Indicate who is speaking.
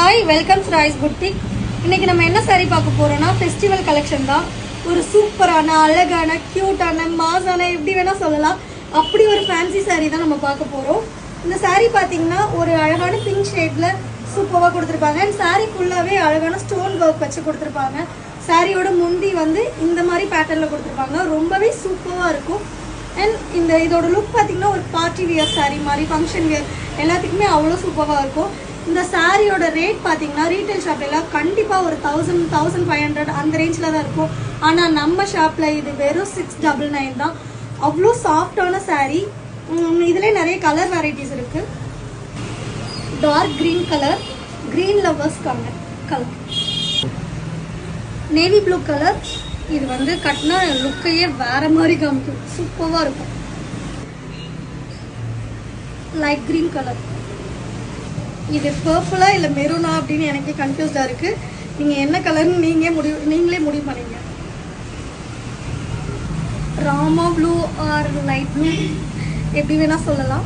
Speaker 1: Hi, welcome to Rice Boutique. இன்னைக்கு நம்ம என்ன saree பார்க்க போறோம்னா ஃபெஸ்டிவல் கலெக்ஷன் தான். ஒரு சூப்பரான அழகான கியூட்டான மாஸான எப்படி வேணா சொல்லலாம். அப்படி ஒரு ஃபேன்சி saree தான் நம்ம பார்க்க போறோம். இந்த saree பாத்தீங்கன்னா ஒரு அழகான பிங்க் ஷேட்ல சூப்பரா கொடுத்திருப்பாங்க. and saree ஃபுல்லாவே அழகான ஸ்டோன் வர்க் வச்சு கொடுத்திருப்பாங்க. சாரியோட முந்தி வந்து இந்த மாதிரி பேட்டர்ன்ல கொடுத்திருப்பாங்க. ரொம்பவே சூப்பரா இருக்கும். and இந்த இதோட லுக் பாத்தீங்கன்னா ஒரு பார்ட்டி வியர் saree மாதிரி ஃபங்க்ஷன் வியர் எல்லாத்துக்குமே அவ்வளவு சூப்பரா இருக்கும். இந்த சாரியோட ரேட் பாத்தீங்கன்னா ரீட்டைல் ஷாப்ல கண்டிப்பா ஒரு 1000-1500 அந்த ரேஞ்ச்ல தான் இருக்கும். ஆனா நம்ம ஷாப்ல இது வெறும் 699 தான். அவ்வளோ சாஃப்டான சாரி. இதுல நிறைய கலர் வெரைட்டிஸ் இருக்கு. Dark green colour, green lovers colour, navy blue colour. இது வந்து கட்டினா லுக்கையே வேற மாதிரி காமிக்கும், சூப்பரா இருக்கும். லைட் கிரீன் கலர், இது பர்பிளா இல்ல மெரூனா அப்படின்னு எனக்கு கன்ஃபியூஸ்டா இருக்கு. நீங்க என்ன கலர்னு நீங்களே முடிவு பண்ணீங்க. Rama blue or light blue எப்படி வேணா சொல்லலாம்.